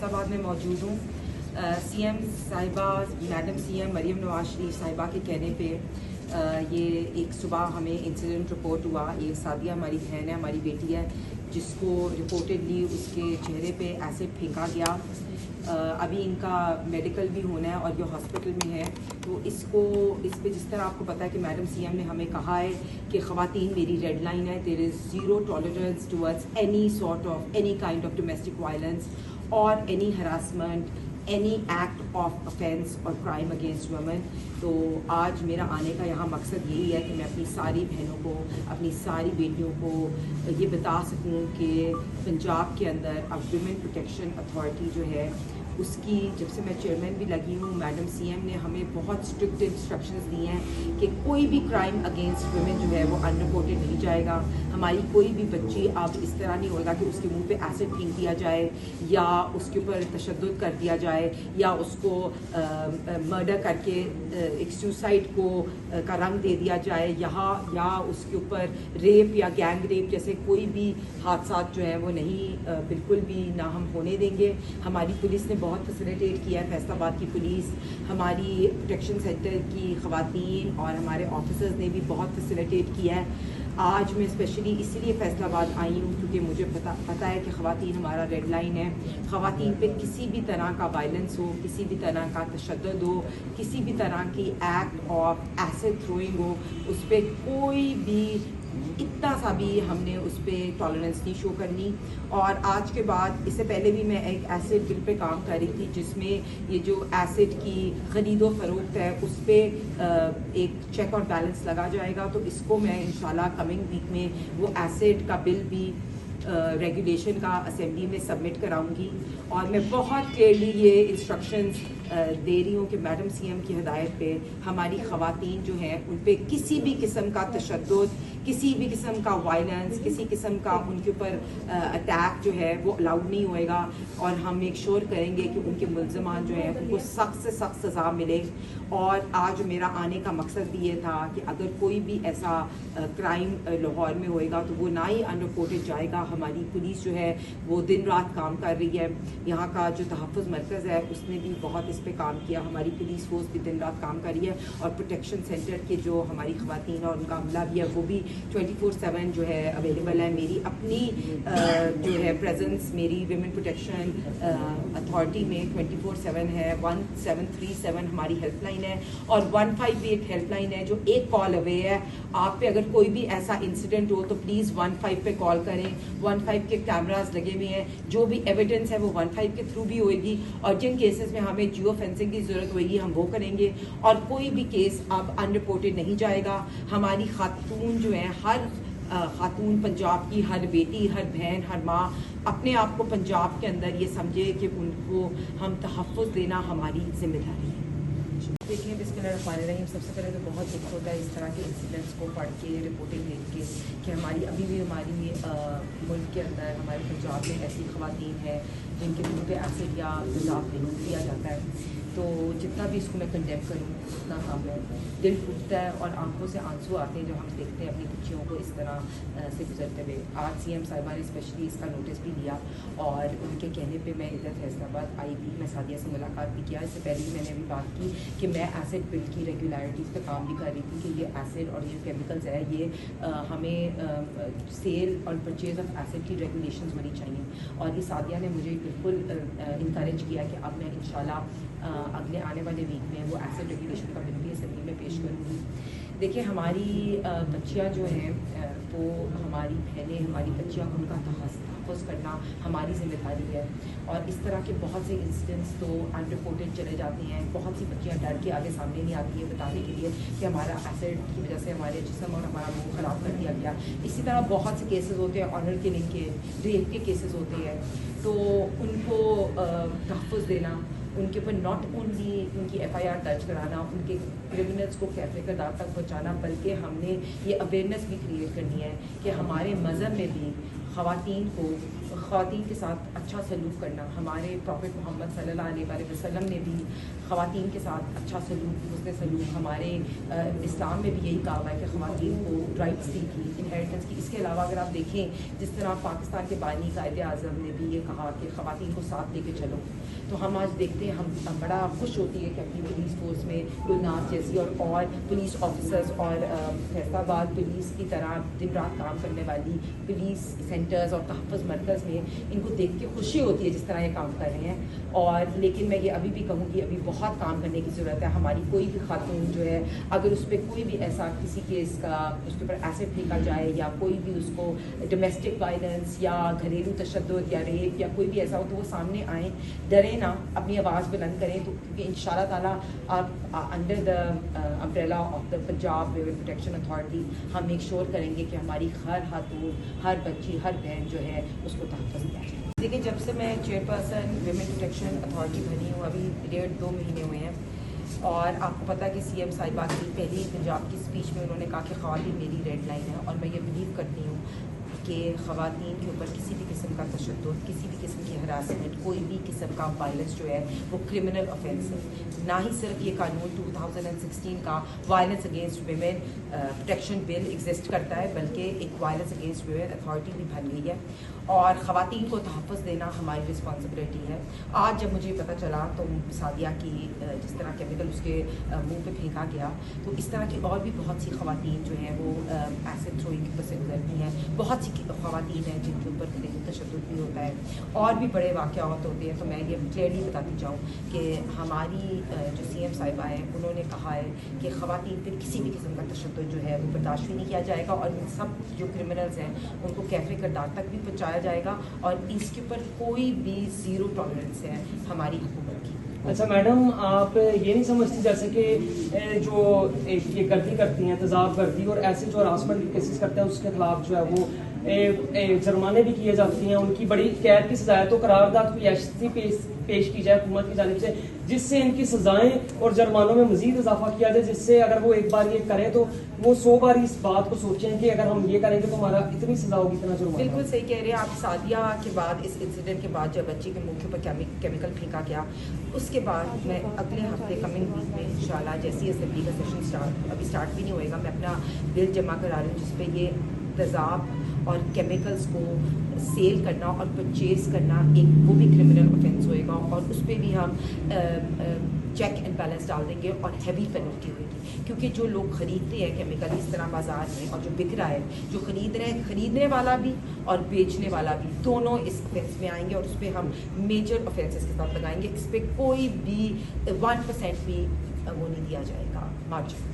فیصل آباد میں موجود ہوں. سی ایم صاحبہ madam C M Maryam Nawaz Sharif صاحبہ کے کہنے پہ یہ ایک صبح ہمیں انسیڈنٹ رپورٹ ہوا. یہ سعدیہ ہماری بہن ہے, ہماری بیٹی ہے, جس کو رپورٹڈلی اس کے چہرے پہ ایسڈ پھینکا گیا. ابھی ان کا میڈیکل بھی ہونا ہے اور یہ ہاسپٹل میں ہے. تو اس پہ جس طرح آپ کو پتہ ہے کہ میڈم سی ایم نے ہمیں کہا ہے کہ خواتین میری ریڈ لائن ہے. There is zero tolerance towards any sort of any kind of domestic violence اور any harassment, any act of offence اور کرائم اگینسٹ ویمن. تو آج میرا آنے کا یہاں مقصد یہی ہے کہ میں اپنی ساری بہنوں کو, اپنی ساری بیٹیوں کو یہ بتا سکوں کہ پنجاب کے اندر اب ویمن پروٹیکشن اتھارٹی جو ہے اس کی, جب سے میں چیئرمین بھی لگی ہوں, میڈم سی ایم نے ہمیں بہت اسٹرکٹ انسٹرکشنز دی ہیں کہ کوئی بھی کرائم اگینسٹ ویمن جو ہے وہ ان رپورٹڈ نہیں جائے گا. ہماری کوئی بھی بچی اب اس طرح نہیں ہوگا کہ اس کے منہ پہ ایسڈ پھینک دیا جائے یا اس کے اوپر تشدد کر دیا جائے یا اس کو مرڈر کر کے ایک سوسائڈ کا رنگ دے دیا جائے یا اس کے اوپر ریپ یا گینگ ریپ جیسے کوئی بھی حادثات جو ہیں وہ نہیں, بالکل بھی نہ ہم ہونے دیں گے. ہماری پولیس نے بہت فیسیلیٹیٹ کیا ہے, فیصل آباد کی پولیس, ہماری پروٹیکشن سینٹر کی خواتین اور ہمارے آفیسرز نے بھی بہت فیسیلیٹیٹ کیا ہے. آج میں اسپیشلی اسی لیے فیصل آباد آئی ہوں کیونکہ مجھے پتہ ہے کہ خواتین ہمارا ریڈ لائن ہے. خواتین پہ کسی بھی طرح کا وائلنس ہو, کسی بھی طرح کا تشدد ہو, کسی بھی طرح کی ایکٹ آف ایسڈ تھروئنگ ہو, اس پہ کوئی بھی اتنا سا بھی ہم نے اس پہ ٹالرنس نہیں شو کرنی. اور آج کے بعد, اس سے پہلے بھی میں ایک ایسڈ بل پہ کام کر رہی تھی جس میں یہ جو ایسڈ کی خرید و فروخت ہے اس پہ ایک چیک اور بیلنس لگا جائے گا. تو اس کو میں انشاءاللہ کمنگ ویک میں وہ ایسڈ کا بل بھی ریگولیشن کا اسمبلی میں سبمٹ کراؤں گی. اور میں بہت کلیئرلی یہ انسٹرکشنز دے رہی ہوں کہ میڈم سی ایم کی ہدایت پہ ہماری خواتین جو ہیں ان پہ کسی بھی قسم کا تشدد, کسی بھی قسم کا وائلنس, کسی قسم کا ان کے اوپر اٹیک جو ہے وہ الاؤڈ نہیں ہوئے گا. اور ہم میک شور کریں گے کہ ان کے ملزمان جو ہیں ان کو سخت سے سخت سزا ملے. اور آج میرا آنے کا مقصد بھی یہ تھا کہ اگر کوئی بھی ایسا کرائم لاہور میں ہوئے گا تو وہ نہ ہی ان رپورٹڈ جائے گا. ہماری پولیس جو ہے وہ دن رات کام کر رہی ہے. یہاں کا جو تحفظ مرکز ہے اس نے بھی بہت اس پہ کام کیا. ہماری پولیس فورس بھی دن رات کام کر رہی ہے. اور پروٹیکشن سینٹر کے جو ہماری خواتین اور ان کا عملہ بھی ہے وہ بھی 24/7 جو ہے اویلیبل ہے. میری اپنی جو ہے پریزنس میری ویمن پروٹیکشن اتھارٹی میں 24/7 ہے. 1737 ہماری ہیلپ لائن ہے اور 158 ہیلپ لائن ہے جو ایک کال اوے ہے. آپ پہ اگر کوئی بھی ایسا انسیڈنٹ ہو تو پلیز 15 پہ کال کریں. 15 کے کیمراز لگے ہوئے ہیں, جو بھی ایویڈنس ہے وہ 15 کے تھرو بھی ہوئے گی. اور جن کیسز میں ہمیں جیو فینسنگ کی ضرورت ہوئے گی ہم وہ کریں گے. اور کوئی بھی کیس اب ان رپورٹڈ نہیں جائے گا. ہماری خاتون جو ہیں, ہر خاتون پنجاب کی, ہر بیٹی, ہر بہن, ہر ماں اپنے آپ کو پنجاب کے اندر یہ سمجھے کہ ان کو ہم تحفظ دینا ہماری ذمہ داری ہے. دیکھیں, بسم اللہ الرحمن الرحیم. سب سے پہلے تو بہت دکھ ہوتا ہے اس طرح کے انسیڈنٹس کو پڑھ کے, رپورٹنگ دیکھ کے کہ ہماری ابھی بھی ہماری ملک کے اندر, ہمارے پنجاب میں ایسی خواتین ہیں جن کے منہ پہ ایسڈ یا تیزاب نہیں کیا جاتا ہے. تو جتنا بھی اس کو میں کنڈیم کروں اتنا کم ہے. دل ٹوٹتا ہے اور آنکھوں سے آنسو آتے ہیں جب ہم دیکھتے ہیں اپنی بچیوں کو اس طرح سے گزرتے ہوئے. آج سی ایم صاحبہ نے اسپیشلی اس کا نوٹس بھی لیا اور ان کے کہنے پہ میں ادھر فیصل آباد آئی بھی. میں سعدیہ سے ملاقات بھی کیا. اس سے پہلے بھی میں نے ابھی بات کی کہ میں ایسڈ بل کی ریگولیرٹیز پہ کام بھی کر رہی تھی کہ یہ ایسڈ اور یہ کیمیکلز ہے یہ ہمیں سیل اور پرچیز آف ایسڈ کی ریگولیشنز ہونی چاہیے. اور یہ سعدیہ نے مجھے بالکل انکریج کیا کہ اب میں انشاءاللہ اگلے آنے والے ویک میں وہ ایسڈ ریگولیشن کا بل بھی اسمبلی میں پیش کروں گی. دیکھیں, ہماری بچیاں جو ہیں وہ ہماری بہنیں, ہماری بچیاں, ان کا تحفظ کرنا ہماری ذمہ داری ہے. اور اس طرح کے بہت سے انسیڈنٹس تو ان رپورٹڈ چلے جاتے ہیں. بہت سی بچیاں ڈر کے آگے سامنے نہیں آتی ہیں بتانے کے لیے کہ ہمارا ایسڈ کی وجہ سے ہمارے جسم اور ہمارا منہ خراب کر دیا گیا. اسی طرح بہت سے کیسز ہوتے ہیں آنر کلنگ کے, ریپ کے کیسز ہوتے ہیں. تو ان کو تحفظ دینا, ان کے اوپر ناٹ اونلی ان کی FIR درج کرانا, ان کے کرمنلس کو کیفے کردار تک پہنچانا, بلکہ ہم نے یہ اویئرنیس بھی کریٹ کرنی ہے کہ ہمارے مذہب میں بھی خواتین کو خواتین کے ساتھ اچھا سلوک کرنا. ہمارے پروفٹ محمد صلی اللہ علیہ وسلم نے بھی خواتین کے ساتھ اچھا سلوک, حسن سلوک, ہمارے اسلام میں بھی یہی کہا ہوا ہے کہ خواتین کو رائٹس دی تھی, انہیریٹنس کی. اس کے علاوہ اگر آپ دیکھیں جس طرح پاکستان کے بانی قائد اعظم نے بھی یہ کہا کہ خواتین کو ساتھ لے کے چلو, تو ہم آج دیکھتے ہیں ہم بڑا خوش ہوتی ہے کہ اپنی پولیس فورس میں گلناز جیسی اور پولیس آفیسرز اور فیصلہ آباد پولیس کی طرح دن رات کام کرنے والی پولیس سینٹرز اور تحفظ مرکز میں ان کو دیکھ کے خوشی ہوتی ہے جس طرح یہ کام کر رہے ہیں. اور لیکن میں یہ ابھی بھی کہوں گی ابھی بہت کام کرنے کی ضرورت ہے. ہماری کوئی بھی خاتون جو ہے اگر اس پہ کوئی بھی ایسا کسی کیس کا اس کے اوپر ایسڈ پھینکا جائے یا کوئی بھی اس کو ڈومیسٹک وائلنس یا گھریلو تشدد یا ریپ یا کوئی بھی ایسا ہو تو وہ سامنے آئیں, ڈریں نہ, اپنی آواز بلند کریں. تو کیونکہ ان شاء اللہ تعالیٰ آپ under the umbrella of the Punjab women protection authority ہم میک شور کریں گے کہ ہماری ہر خاتون, ہر بچی, ہر بہن جو ہے اس کو تحفظ دیا جائے. دیکھیں جب سے میں chair person women protection authority بنی ہوں ابھی 1.5-2 مہینے ہوئے ہیں, اور آپ کو پتہ ہے کہ سی ایم صاحبہ کی پہلی پنجاب کی اسپیچ میں انہوں نے کہا کہ خواتین میری ریڈ لائن ہے, اور میں یہ بلیو کرتی ہوں کہ خواتین کے اوپر کسی بھی قسم کا تشدد, کسی بھی قسم کی ہراسمنٹ, کوئی بھی قسم کا وائلنس جو ہے وہ کرمنل آفینس ہے. نہ ہی صرف یہ قانون 2016 کا violence against women protection bill exist کرتا ہے, بلکہ ایک وائلنس اگینسٹ ویمن اتھارٹی بھی بن گئی ہے, اور خواتین کو تحفظ دینا ہماری رسپانسبلٹی ہے. آج جب مجھے پتہ چلا تو سعدیہ کی جس طرح کیمیکل اس کے منہ پہ پھینکا گیا, تو اس طرح کی اور بھی بہت سی خواتین جو ہیں وہ ایسڈ تھروئنگ کے اوپر سے گزرتی ہیں. بہت سی خواتین ہیں جن کے اوپر گھریلو تشدد بھی ہوتا ہے, اور بھی بڑے واقعات ہوتے ہیں. تو میں یہ کلیئرلی بتاتی جاؤں کہ ہماری جو سی ایم صاحبہ ہیں انہوں نے کہا ہے کہ خواتین پہ کسی بھی قسم کا تشدد جو ہے وہ برداشت بھی نہیں کیا جائے گا, اور ان سب جو کرمنلز ہیں ان کو کیفے کردار تک بھی پہنچایا جائے گا, اور اس کے اوپر کوئی بھی زیرو ٹالرنس ہے ہماری حکومت کی. اچھا میڈم, آپ یہ نہیں سمجھتی جیسے کہ جو یہ گردی کرتی ہیں, تیزاب گردی اور ایسے جو ہراسمنٹ کی کیسز کرتے ہیں اس کے خلاف جو ہے وہ جرمانے بھی کیے جاتی ہیں, ان کی بڑی قید کی سزائیں, تو قرارداد کو ایسی پیش کی جائے حکومت کی جانب سے جس سے ان کی سزائیں اور جرمانوں میں مزید اضافہ کیا جائے, جس سے اگر وہ ایک بار یہ کریں تو وہ 100 بار اس بات کو سوچیں کہ اگر ہم یہ کریں گے تو ہمارا اتنی سزا ہوگی, اتنا جرمانہ. بالکل صحیح کہہ رہے ہیں آپ. سعدیہ کے بعد اس انسیڈنٹ کے بعد جب بچی کے منہ کے اوپر کیمیکل پھینکا گیا, اس کے بعد میں اگلے ہفتے کمنگ ویک میں انشاءاللہ جیسی اسمبلی کا سیشن ابھی اسٹارٹ بھی نہیں ہوئے گا, میں اپنا بل جمع کرا رہی ہوں جس پہ یہ تیزاب اور کیمیکلز کو سیل کرنا اور پرچیز کرنا ایک وہ بھی کرمنل آفینس ہوئے گا, اور اس پہ بھی ہم چیک اینڈ بیلنس ڈال دیں گے اور ہیوی پینلٹی ہوئے گی. کیونکہ جو لوگ خریدتے ہیں کیمیکل اس طرح بازار میں, اور جو بک رہا ہے, جو خرید رہے ہیں, خریدنے والا بھی اور بیچنے والا بھی, دونوں اس آفینس میں آئیں گے, اور اس پہ ہم میجر آفینسز کے ساتھ لگائیں گے. اس پہ کوئی بھی 1% بھی وہ نہیں دیا جائے گا مارجن.